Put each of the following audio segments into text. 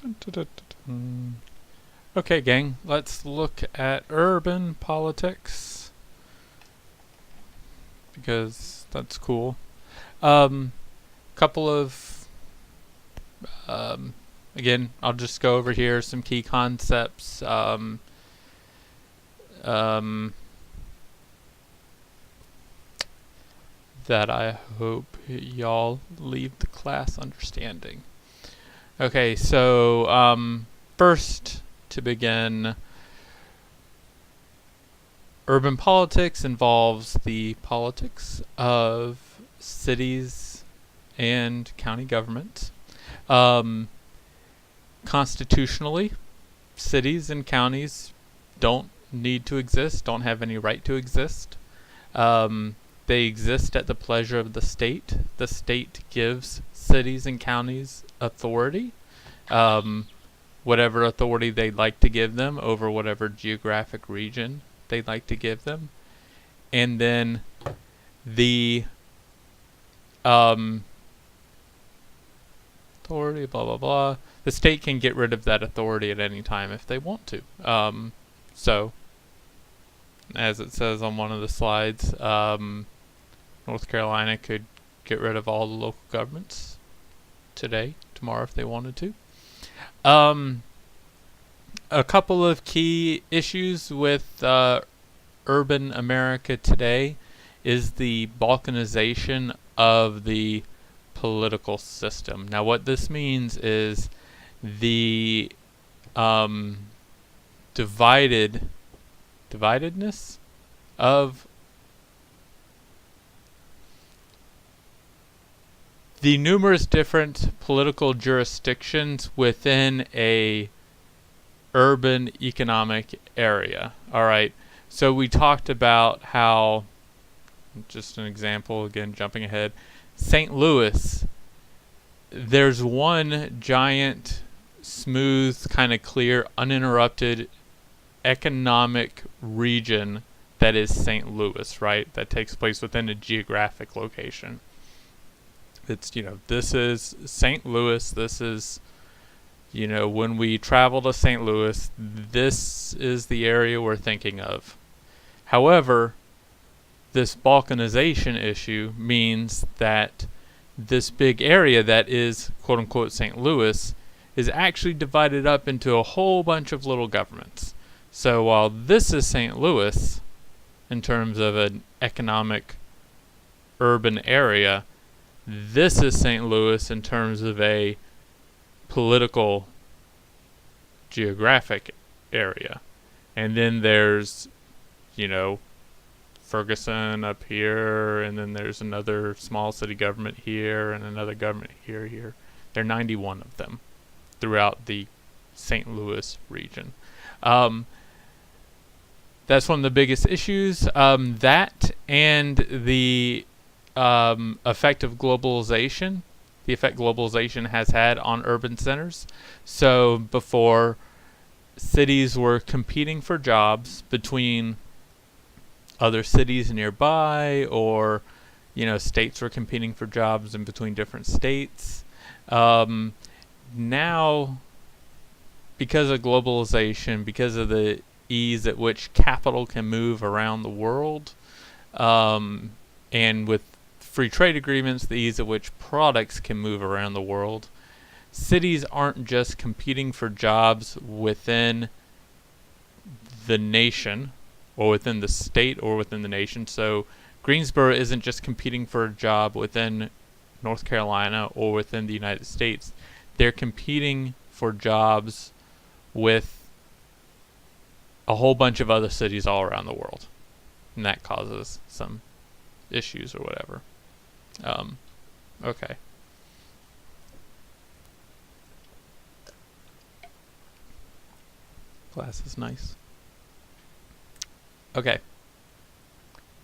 Dun, dun, dun, dun, dun. Okay, gang, let's look at urban politics because that's cool. Couple of um, again, I'll just go over here some key concepts. Um, that I hope y'all leave the class understanding. Okay, so first to begin, urban politics involves the politics of cities and county government. Um, Constitutionally, cities and counties don't need to exist, don't have any right to exist. They exist at the pleasure of the state. The state gives cities and counties authority, whatever authority they'd like to give them over whatever geographic region they'd like to give them. And then the authority, blah, blah, blah. The state can get rid of that authority at any time if they want to. So, as it says on one of the slides, North Carolina could get rid of all the local governments today, tomorrow if they wanted to. A couple of key issues with urban America today is the balkanization of the political system. Now what this means is the dividedness of the numerous different political jurisdictions within a urban economic area. Alright, so we talked about how, just an example, again jumping ahead, St. Louis, there's one giant, smooth, kind of clear, uninterrupted economic region that is St. Louis, right? That takes place within a geographic location. It's, this is St. Louis, this is, when we travel to St. Louis, this is the area we're thinking of. However, this balkanization issue means that this big area that is quote-unquote St. Louis is actually divided up into a whole bunch of little governments. So while this is St. Louis in terms of an economic urban area, this is St. Louis in terms of a political geographic area. And then there's, Ferguson up here, and then there's another small city government here, and another government here. There are 91 of them throughout the St. Louis region. That's one of the biggest issues. That and the effect of globalization, the effect globalization has had on urban centers. So before, cities were competing for jobs between other cities nearby, or states were competing for jobs in between different states. Now, because of globalization, because of the ease at which capital can move around the world, and with free trade agreements, the ease at which products can move around the world, cities aren't just competing for jobs within the nation, or within the state, or within the nation. So Greensboro isn't just competing for a job within North Carolina or within the United States. They're competing for jobs with a whole bunch of other cities all around the world. And that causes some issues or whatever. Okay. Glass is nice. Okay.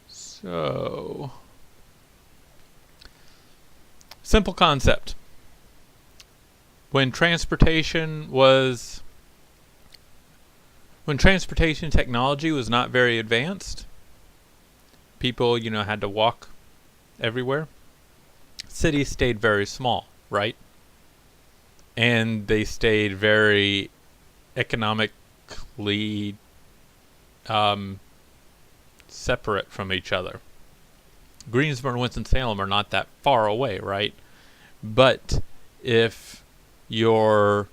So, simple concept. When transportation technology was not very advanced, people, had to walk everywhere. Cities stayed very small, right? and they stayed very economically separate from each other. Greensboro and Winston-Salem are not that far away, right? But if your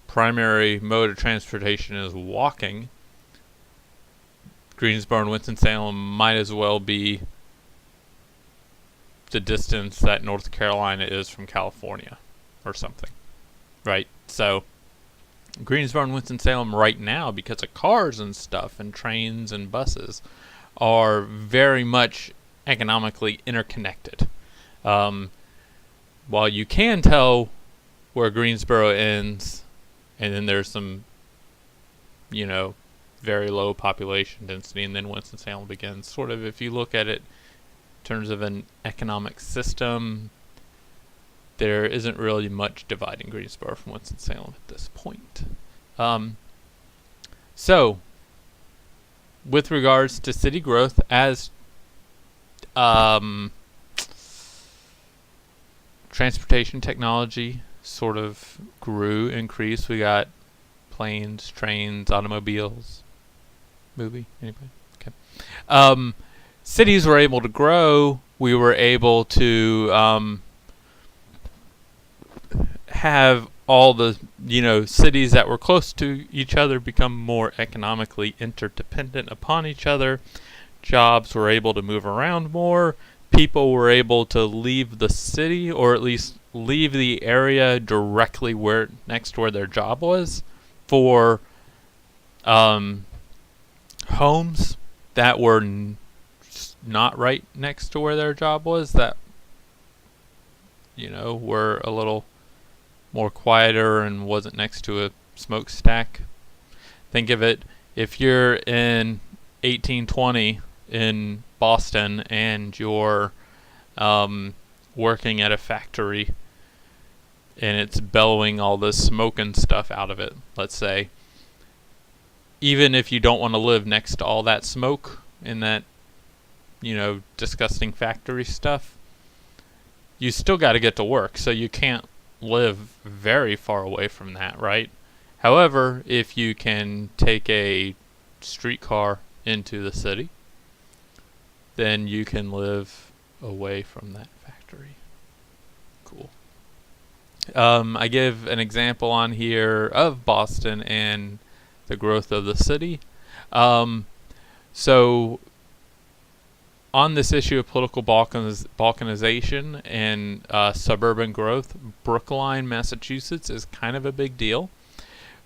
primary mode of transportation is walking, Greensboro and Winston-Salem might as well be the distance that North Carolina is from California or something, right? So Greensboro and Winston-Salem right now, because of cars and stuff and trains and buses, are very much economically interconnected. While you can tell where Greensboro ends, and then there's some, very low population density, and then Winston-Salem begins. Sort of, if you look at it in terms of an economic system, there isn't really much dividing Greensboro from Winston-Salem at this point. So, with regards to city growth, as transportation technology sort of increased, we got planes, trains, automobiles. Movie? Anybody? Okay. Cities were able to grow. We were able to have all the cities that were close to each other become more economically interdependent upon each other. Jobs were able to move around more. People were able to leave the city, or at least leave the area directly next to where their job was, for homes that were not right next to where their job was, that were a little more quieter and wasn't next to a smokestack. Think of it, if you're in 1820 in Boston and you're working at a factory and it's bellowing all this smoke and stuff out of it, let's say, even if you don't want to live next to all that smoke and that disgusting factory stuff, you still got to get to work, so you can't live very far away from that, right? However, if you can take a streetcar into the city, then you can live away from that factory. Cool. I give an example on here of Boston and the growth of the city. So on this issue of political balkanization and suburban growth, Brookline, Massachusetts is kind of a big deal.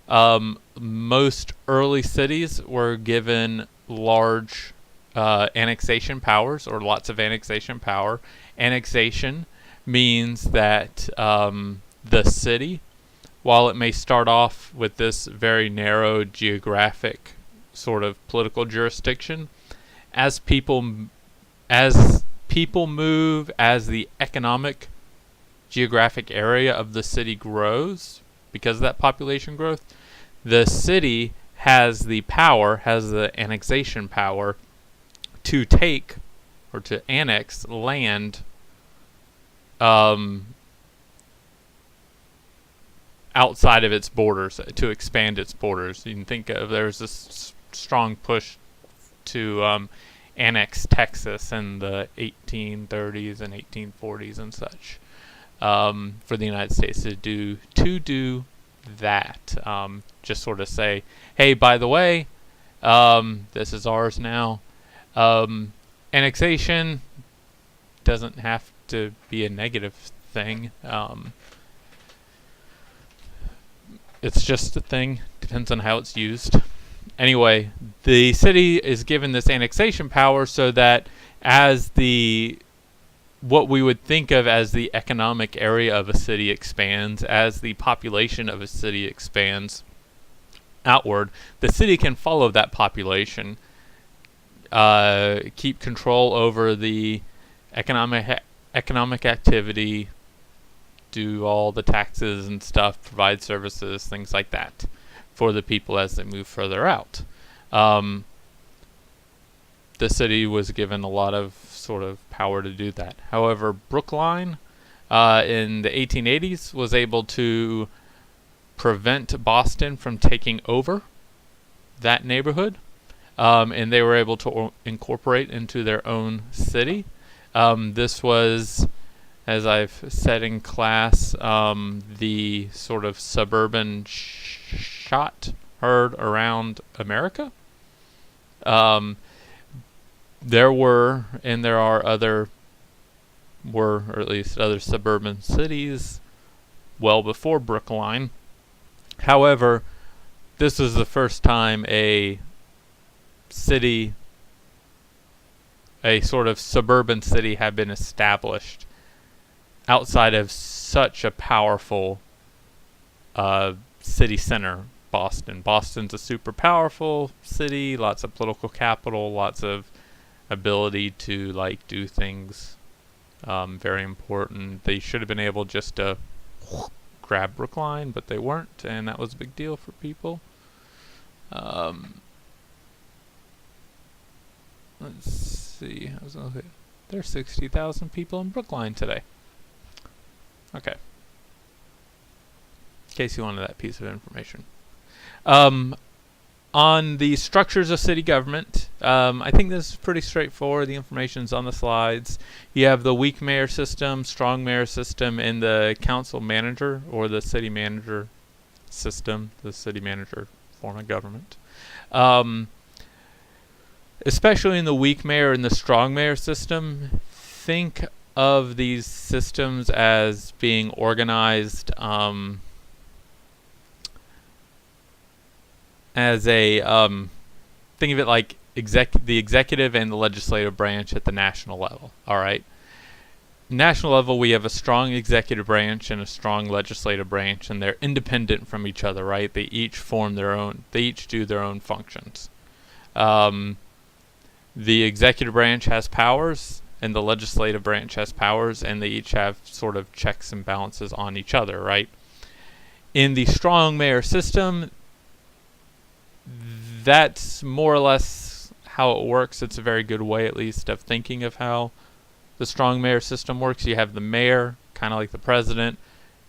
Most early cities were given large annexation powers, or lots of annexation power. Annexation means that the city, while it may start off with this very narrow geographic sort of political jurisdiction, as people move, as the economic geographic area of the city grows, because of that population growth, the city has the annexation power to take or to annex land outside of its borders, to expand its borders. You can think of, there's this strong push to annex Texas in the 1830s and 1840s and such, for the United States to do that. Just sort of say, hey, by the way, this is ours now. Annexation doesn't have to be a negative thing. It's just a thing. Depends on how it's used. Anyway, the city is given this annexation power so that as what we would think of as the economic area of a city expands, as the population of a city expands outward, the city can follow that population, keep control over the economic activity, do all the taxes and stuff, provide services, things like that for the people as they move further out. The city was given a lot of sort of power to do that. However, Brookline in the 1880s was able to prevent Boston from taking over that neighborhood, and they were able to incorporate into their own city. This was, as I've said in class, the sort of suburban shot heard around America. There were, and there are or at least other suburban cities well before Brookline. However, this was the first time a city, a sort of suburban city, had been established outside of such a powerful city center, Boston. Boston's a super powerful city, lots of political capital, lots of ability to like do things. Very important. They should have been able just to grab Brookline, but they weren't, and that was a big deal for people. Let's see. There's 60,000 people in Brookline today. Okay. In case you wanted that piece of information. On the structures of city government, I think this is pretty straightforward. The information's on the slides. You have the weak mayor system, strong mayor system, and the council manager, or the city manager system, the city manager form of government. Especially in the weak mayor and the strong mayor system, think of these systems as being organized as a think of it like the executive and the legislative branch at the national level. All right, national level, we have a strong executive branch and a strong legislative branch, and they're independent from each other. Right, they each form their own. They each do their own functions. The executive branch has powers, and the legislative branch has powers, and they each have sort of checks and balances on each other. Right. In the strong mayor system, that's more or less how it works. It's a very good way, at least, of thinking of how the strong mayor system works. You have the mayor, kind of like the president.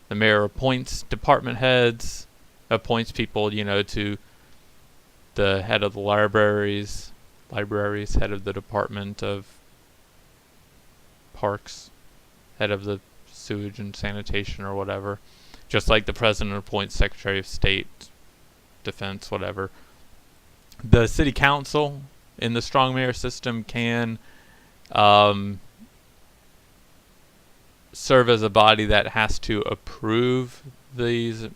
The mayor appoints department heads, appoints people, to the head of the libraries, head of the department of parks, head of the sewage and sanitation or whatever. Just like the president appoints secretary of state, defense, whatever. The city council in the strong mayor system can serve as a body that has to approve these the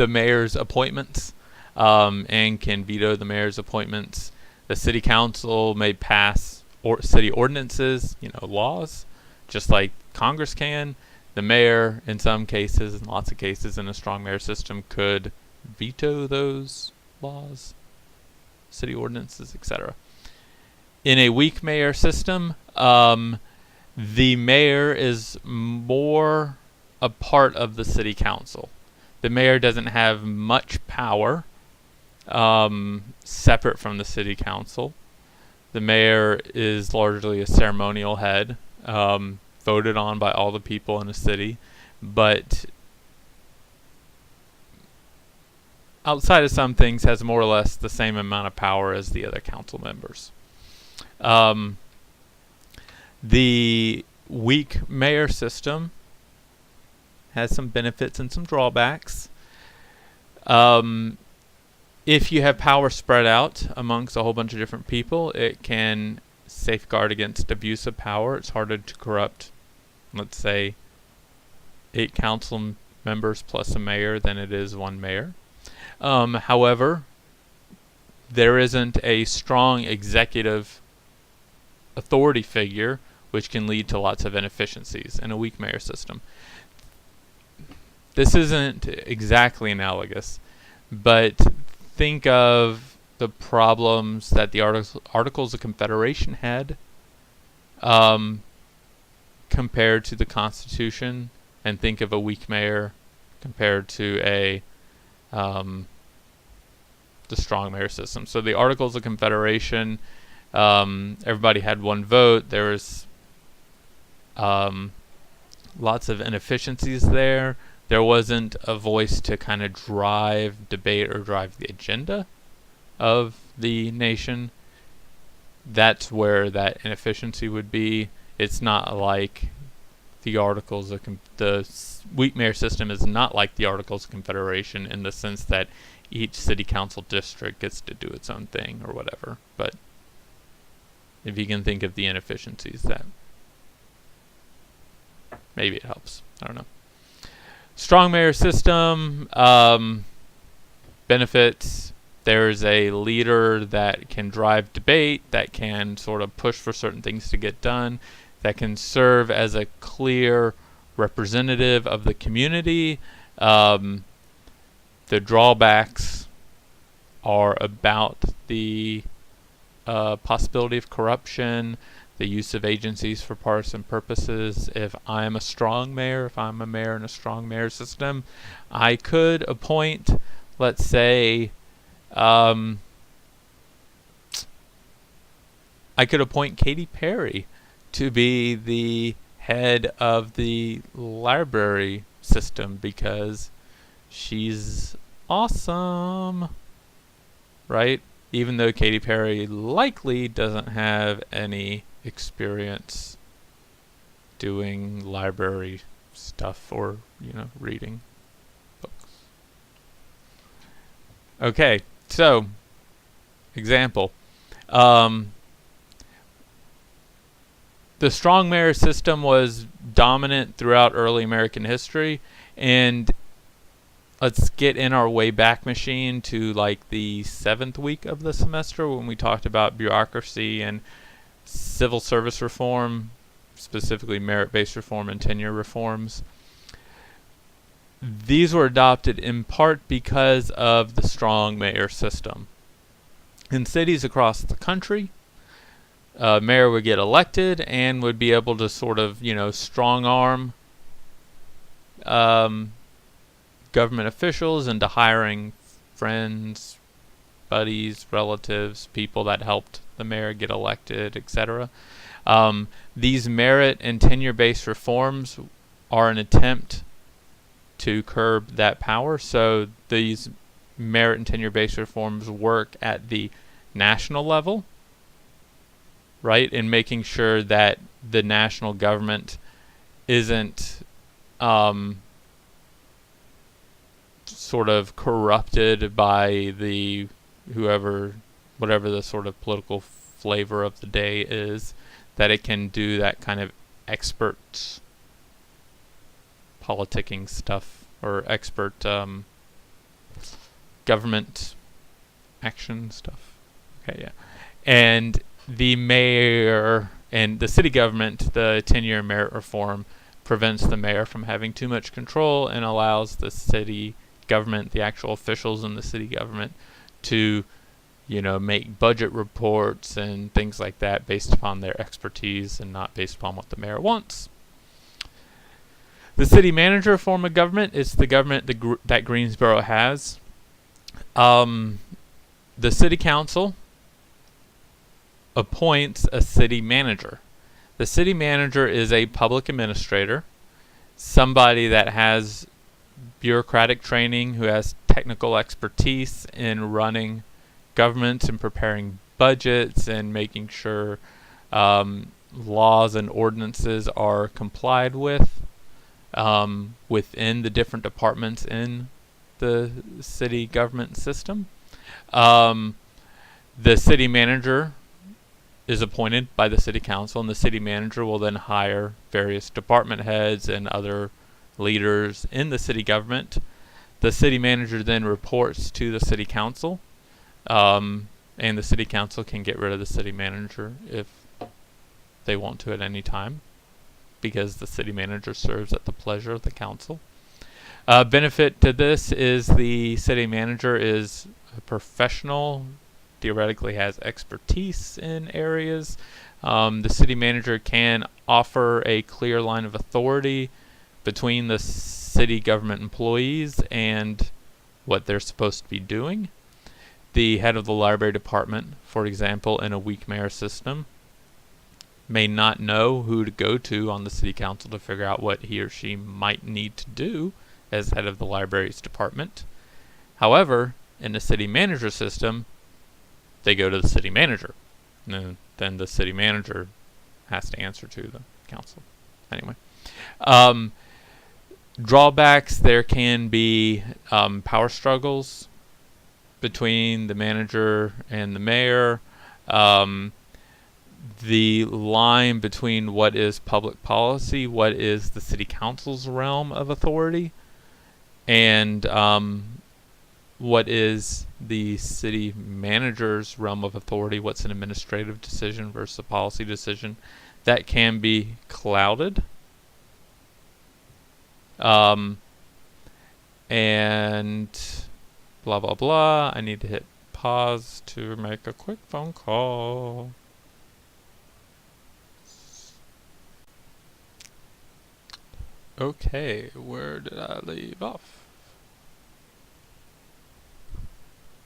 mayor's appointments, and can veto the mayor's appointments. The city council may pass city ordinances, laws, just like Congress can. The mayor, in some cases, in lots of cases in a strong mayor system, could veto those laws, city ordinances, etc. In a weak mayor system, the mayor is more a part of the city council. The mayor doesn't have much power separate from the city council. The mayor is largely a ceremonial head, voted on by all the people in a city, but outside of some things has more or less the same amount of power as the other council members. The weak mayor system has some benefits and some drawbacks. If you have power spread out amongst a whole bunch of different people, it can safeguard against abuse of power. It's harder to corrupt, let's say, 8 council members plus a mayor than it is one mayor. However, there isn't a strong executive authority figure, which can lead to lots of inefficiencies in a weak mayor system. This isn't exactly analogous, but think of the problems that the Articles of Confederation had compared to the Constitution, and think of a weak mayor compared to the strong mayor system. So the Articles of Confederation, everybody had one vote. There was lots of inefficiencies there. There wasn't a voice to kind of drive debate or drive the agenda of the nation. That's where that inefficiency would be. It's not like the Articles of the weak mayor system is not like the Articles of Confederation in the sense that each city council district gets to do its own thing or whatever. But if you can think of the inefficiencies, that maybe it helps. I don't know. Strong mayor system benefits. There's a leader that can drive debate, that can sort of push for certain things to get done, that can serve as a clear representative of the community. The drawbacks are about the possibility of corruption, the use of agencies for partisan purposes. If I'm a strong mayor, if I'm a mayor in a strong mayor system, I could appoint, let's say, I could appoint Katy Perry to be the head of the library system because she's awesome, right? Even though Katy Perry likely doesn't have any experience doing library stuff or, reading books. Okay, so, example. The strong mayor system was dominant throughout early American history, and let's get in our way back machine to like the 7th week of the semester when we talked about bureaucracy and civil service reform, specifically merit-based reform and tenure reforms. These were adopted in part because of the strong mayor system. In cities across the country, a mayor would get elected and would be able to sort of, strong arm government officials into hiring friends, buddies, relatives, people that helped the mayor get elected, etc. These merit and tenure-based reforms are an attempt to curb that power. So these merit and tenure-based reforms work at the national level, right, in making sure that the national government isn't sort of corrupted by the whatever the sort of political flavor of the day is, that it can do that kind of expert politicking stuff or expert government action stuff. Okay, yeah. And the mayor and the city government, the 10-year merit reform prevents the mayor from having too much control and allows the city government, the actual officials in the city government, to make budget reports and things like that based upon their expertise and not based upon what the mayor wants. The city manager form of government is the government that Greensboro has. The city council appoints a city manager. The city manager is a public administrator, somebody that has bureaucratic training, who has technical expertise in running governments and preparing budgets and making sure laws and ordinances are complied with within the different departments in the city government system. The city manager is appointed by the city council, and the city manager will then hire various department heads and other leaders in the city government. The city manager then reports to the city council, and the city council can get rid of the city manager if they want to at any time, because the city manager serves at the pleasure of the council. Benefit to this is the city manager is a professional, theoretically has expertise in areas. The city manager can offer a clear line of authority between the city government employees and what they're supposed to be doing. The head of the library department, for example, in a weak mayor system, may not know who to go to on the city council to figure out what he or she might need to do as head of the libraries department. However, in the city manager system, they go to the city manager. And then the city manager has to answer to the council. Anyway. Drawbacks, there can be power struggles between the manager and the mayor. The line between what is public policy, what is the city council's realm of authority, and what is the city manager's realm of authority, what's an administrative decision versus a policy decision, that can be clouded. And blah blah blah. I need to hit pause to make a quick phone call. Okay, where did I leave off?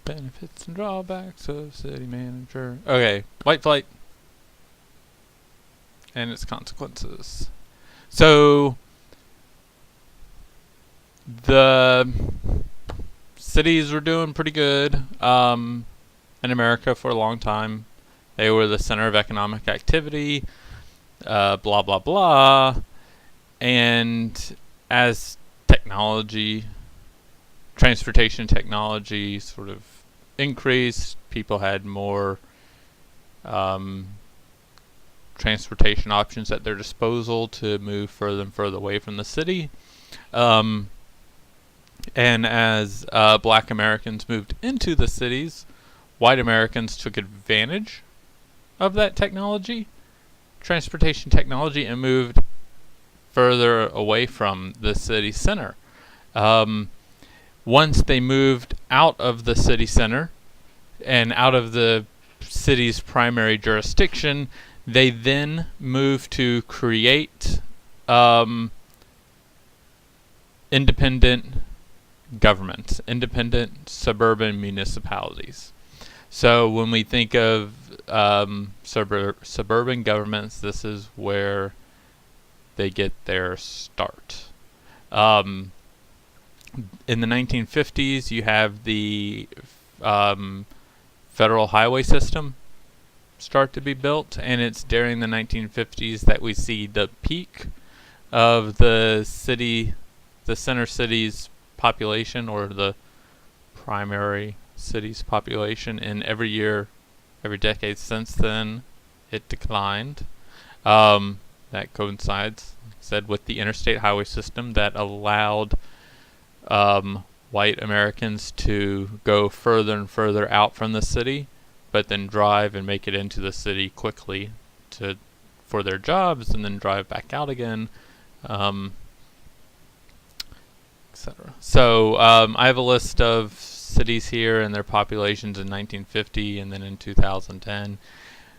Benefits and drawbacks of city manager. Okay, white flight and its consequences. So the cities were doing pretty good in America for a long time. They were the center of economic activity, blah blah blah. And as transportation technology sort of increased, people had more transportation options at their disposal to move further and further away from the city. And as black Americans moved into the cities, white Americans took advantage of that transportation technology, and moved further away from the city center. Once they moved out of the city center and out of the city's primary jurisdiction, they then moved to create independent governments, independent suburban municipalities. So when we think of suburban governments, this is where they get their start. In the 1950s, you have the federal highway system start to be built, and it's during the 1950s that we see the peak of the center city's population, or the primary city's population, and every decade since then, it declined. That coincides, with the interstate highway system that allowed white Americans to go further and further out from the city, but then drive and make it into the city quickly for their jobs, and then drive back out again, etc. So I have a list of cities here and their populations in 1950 and then in 2010.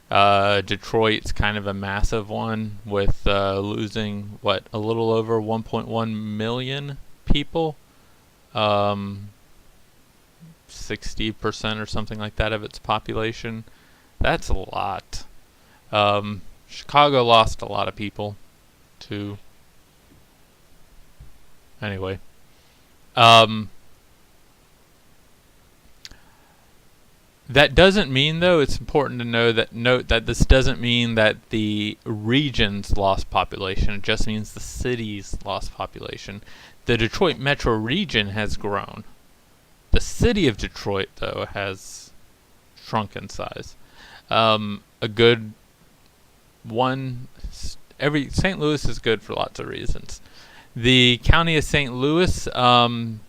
Detroit's kind of a massive one, with losing a little over 1.1 million people, 60% or something like that of its population. That's a lot. Chicago lost a lot of people too. Anyway, that doesn't mean, though, it's important to note that this doesn't mean that the regions lost population. It just means the cities lost population. The Detroit metro region has grown. The city of Detroit, though, has shrunk in size. A good one, St. Louis is good for lots of reasons. The county of St. Louis, between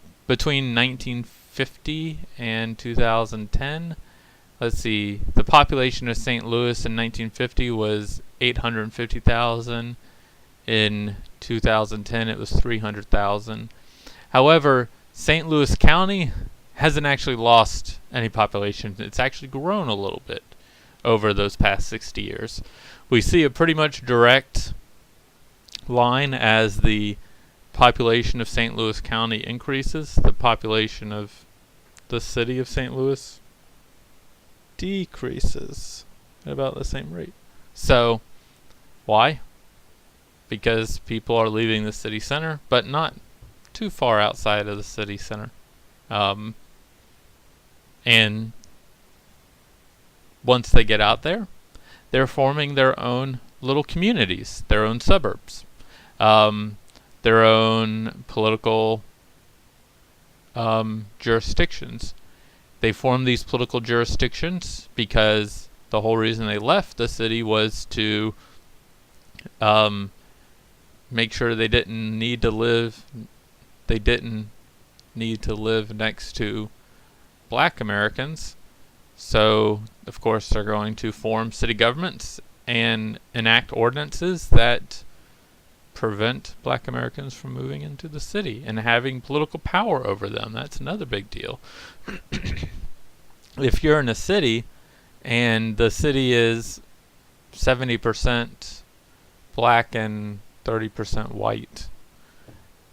1950 and 2010, let's see, the population of St. Louis in 1950 was 850,000. In 2010, it was 300,000. However, St. Louis County hasn't actually lost any population. It's actually grown a little bit over those past 60 years. We see a pretty much direct line. As the population of St. Louis County increases, the population of the city of St. Louis decreases at about the same rate. So Why? Because people are leaving the city center, but not too far outside of the city center. And once they get out there, they're forming their own little communities, their own suburbs, their own political jurisdictions. They formed these political jurisdictions because the whole reason they left the city was to make sure they didn't need to live next to black Americans. So, of course, they're going to form city governments and enact ordinances that prevent black Americans from moving into the city and having political power over them. That's another big deal. If you're in a city and the city is 70% black and 30% white,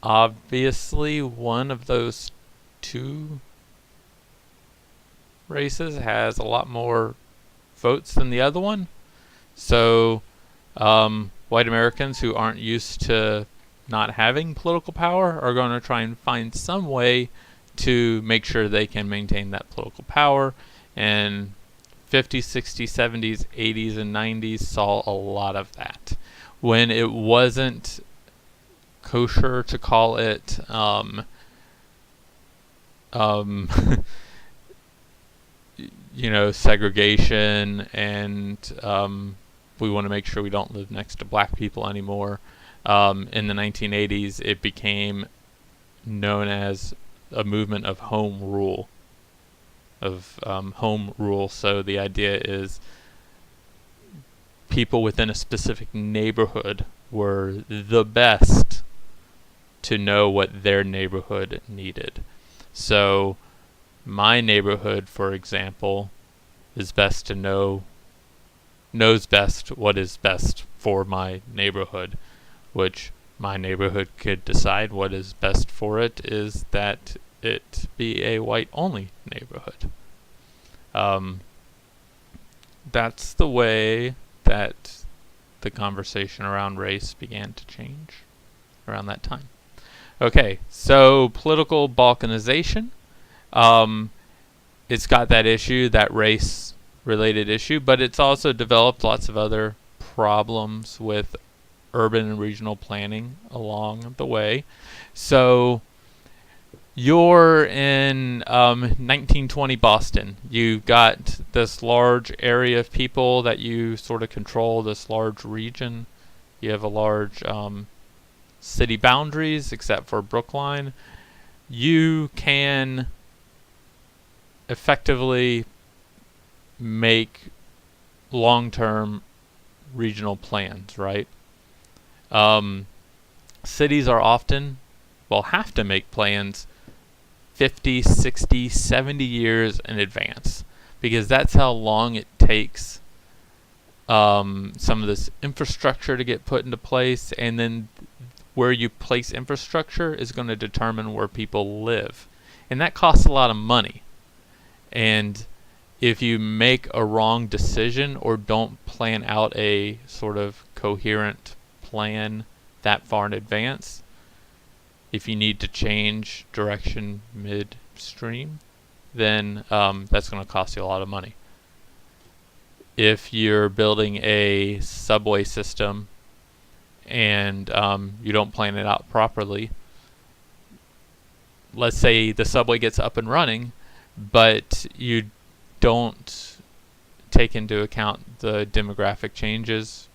obviously one of those two races has a lot more votes than the other one. So white Americans who aren't used to not having political power are going to try and find some way to make sure they can maintain that political power. And 50s, 60s, 70s, 80s, and 90s saw a lot of that. When it wasn't kosher to call it segregation, and we want to make sure we don't live next to black people anymore. In the 1980s, it became known as a movement of home rule. So the idea is people within a specific neighborhood were the best to know what their neighborhood needed. So my neighborhood, for example, is best to knows best what is best for my neighborhood, which my neighborhood could decide what is best for it is that it be a white-only neighborhood. That's the way that the conversation around race began to change around that time. Okay, so political balkanization. It's got that issue, that race-related issue, but it's also developed lots of other problems with urban and regional planning along the way. So you're in 1920 Boston. You've got this large area of people that you sort of control, this large region. You have a large city boundaries, except for Brookline. You can effectively make long-term regional plans, right? Cities are often, have to make plans 50, 60, 70 years in advance, because that's how long it takes some of this infrastructure to get put into place, and then where you place infrastructure is going to determine where people live, and that costs a lot of money. And if you make a wrong decision or don't plan out a sort of coherent plan that far in advance, if you need to change direction midstream, then that's going to cost you a lot of money. If you're building a subway system and you don't plan it out properly, let's say the subway gets up and running, but you don't take into account the demographic changes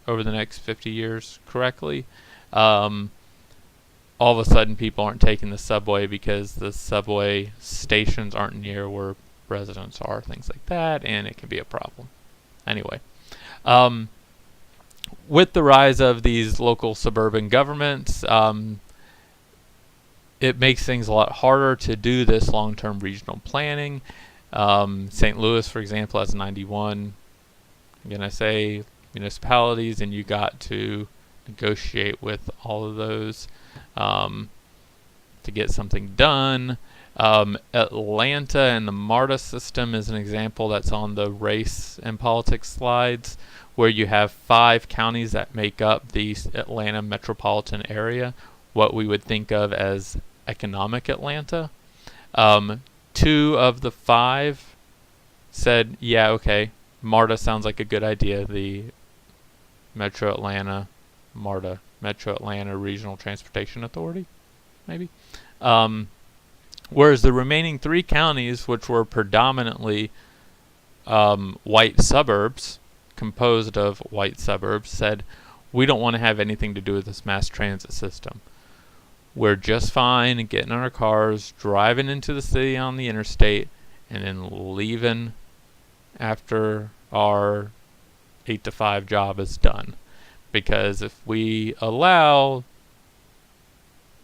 over the next 50 years correctly, all of a sudden people aren't taking the subway because the subway stations aren't near where residents are, things like that, and it can be a problem. Anyway, with the rise of these local suburban governments, it makes things a lot harder to do this long-term regional planning. St. Louis, for example, has 91, I'm going to say, municipalities, and you got to negotiate with all of those to get something done. Atlanta and the MARTA system is an example that's on the race and politics slides, where you have 5 counties that make up the Atlanta metropolitan area, what we would think of as economic Atlanta. 2 of the 5 said, yeah, okay, MARTA sounds like a good idea, the Metro Atlanta, MARTA, Metro Atlanta Regional Transportation Authority, maybe. Whereas the remaining 3 counties, which were predominantly white suburbs, composed of white suburbs, said, we don't want to have anything to do with this mass transit system. We're just fine getting in our cars, driving into the city on the interstate, and then leaving after our 8 to 5 job is done. Because if we allow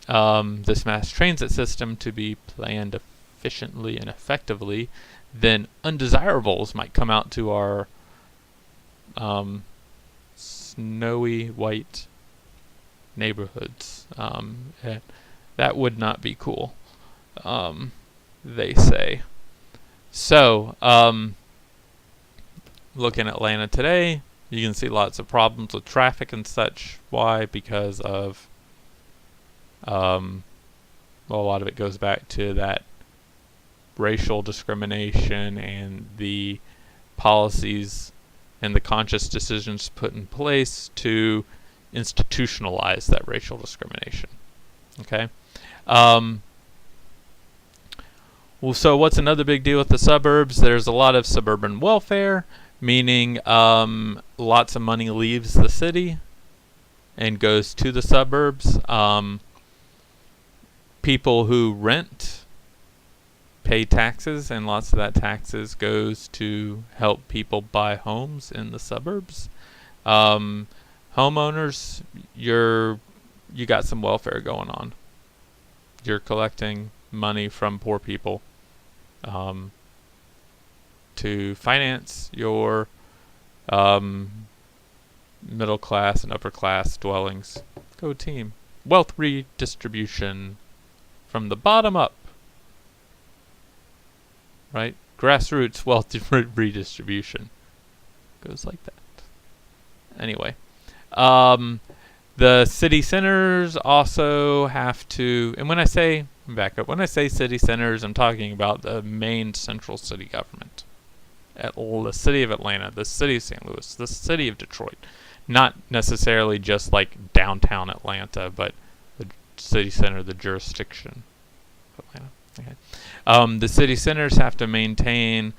this mass transit system to be planned efficiently and effectively, then undesirables might come out to our snowy white neighborhoods. That would not be cool, they say. So, looking at Atlanta today, you can see lots of problems with traffic and such. Why? Because of well, a lot of it goes back to that racial discrimination and the policies and the conscious decisions put in place to institutionalize that racial discrimination. Okay? Well, so what's another big deal with the suburbs? There's a lot of suburban welfare, meaning lots of money leaves the city and goes to the suburbs. People who rent pay taxes, and lots of that taxes goes to help people buy homes in the suburbs. Homeowners, you got some welfare going on. You're collecting money from poor people to finance your middle class and upper class dwellings. Go team. Wealth redistribution from the bottom up. Right? Grassroots wealth redistribution. Goes like that. Anyway. The city centers also have to, and when I say city centers, I'm talking about the main central city government. The city of Atlanta, the city of St. Louis, the city of Detroit. Not necessarily just like downtown Atlanta, but the city center, the jurisdiction of Atlanta. Okay. The city centers have to maintain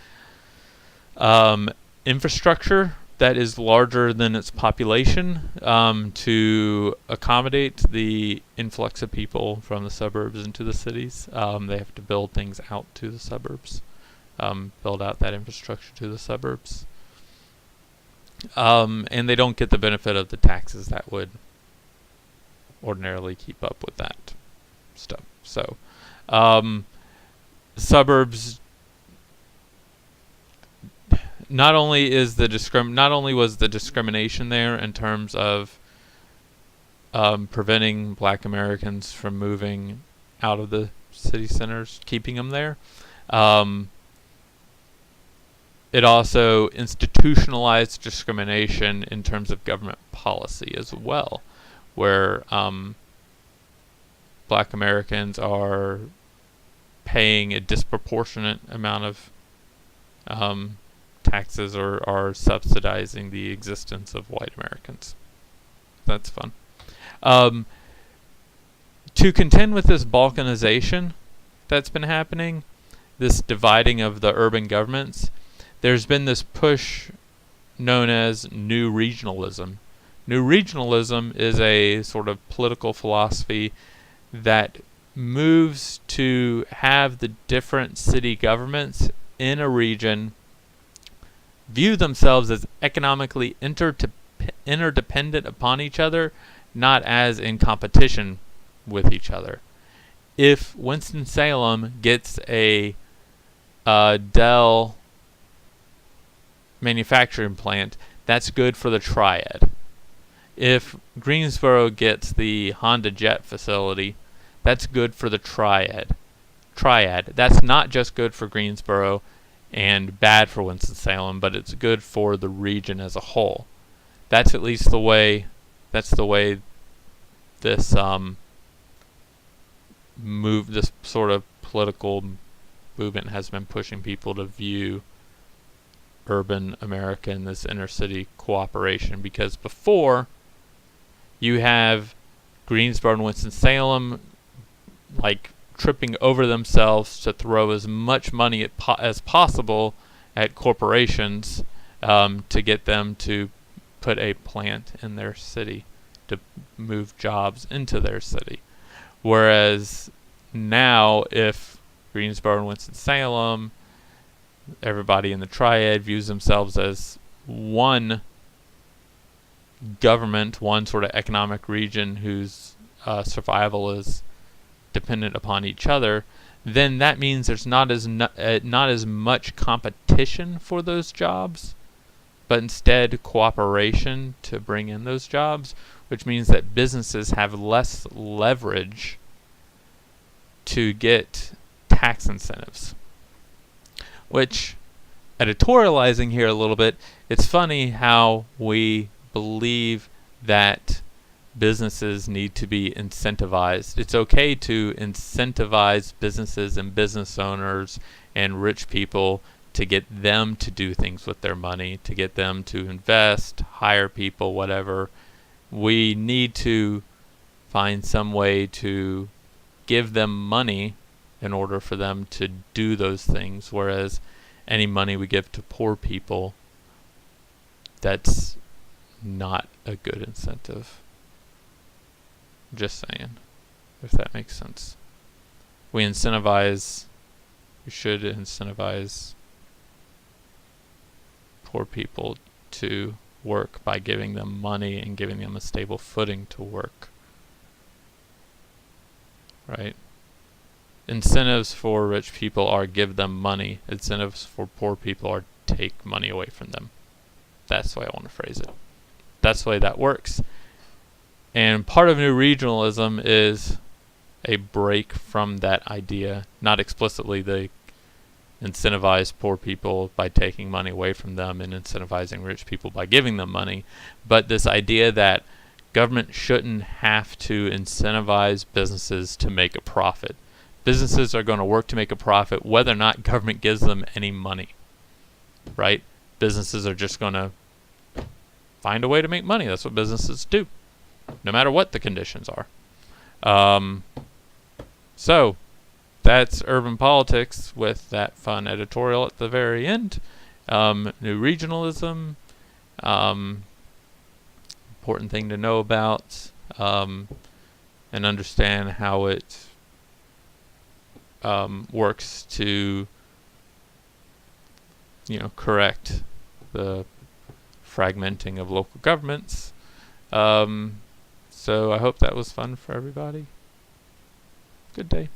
infrastructure that is larger than its population to accommodate the influx of people from the suburbs into the cities. They have to build things out to the suburbs, build out that infrastructure to the suburbs. And they don't get the benefit of the taxes that would ordinarily keep up with that stuff. So, suburbs. Not only was the discrimination there in terms of preventing Black Americans from moving out of the city centers, keeping them there. It also institutionalized discrimination in terms of government policy as well, where Black Americans are paying a disproportionate amount of taxes or are subsidizing the existence of white Americans. That's fun. To contend with this balkanization that's been happening, this dividing of the urban governments, there's been this push known as New Regionalism. New Regionalism is a sort of political philosophy that moves to have the different city governments in a region view themselves as economically interdependent upon each other, not as in competition with each other. If Winston-Salem gets a Dell manufacturing plant, that's good for the triad. If Greensboro gets the Honda Jet facility, that's good for the triad. triad. That's not just good for Greensboro and bad for Winston-Salem, but it's good for the region as a whole. That's at least the way. That's the way this this sort of political movement has been pushing people to view urban America and this inner city cooperation. Because before, you have Greensboro and Winston-Salem like tripping over themselves to throw as much money as possible at corporations to get them to put a plant in their city, to move jobs into their city. Whereas now, if Greensboro and Winston-Salem, everybody in the triad views themselves as one government, one sort of economic region whose survival is dependent upon each other, then that means there's not as much competition for those jobs, but instead cooperation to bring in those jobs, which means that businesses have less leverage to get tax incentives. Which, editorializing here a little bit, it's funny how we believe that businesses need to be incentivized. It's okay to incentivize businesses and business owners and rich people to get them to do things with their money, to get them to invest, hire people, whatever. We need to find some way to give them money in order for them to do those things, whereas any money we give to poor people, that's not a good incentive. Just saying, if that makes sense. We should incentivize poor people to work by giving them money and giving them a stable footing to work. Right? Incentives for rich people are give them money. Incentives for poor people are take money away from them. That's the way I want to phrase it. That's the way that works. And part of new regionalism is a break from that idea. Not explicitly they incentivize poor people by taking money away from them and incentivizing rich people by giving them money, but this idea that government shouldn't have to incentivize businesses to make a profit. Businesses are going to work to make a profit whether or not government gives them any money, right? Businesses are just going to find a way to make money. That's what businesses do, no matter what the conditions are. So that's urban politics with that fun editorial at the very end. New regionalism, important thing to know about, and understand how it works to, correct the fragmenting of local governments. So I hope that was fun for everybody. Good day.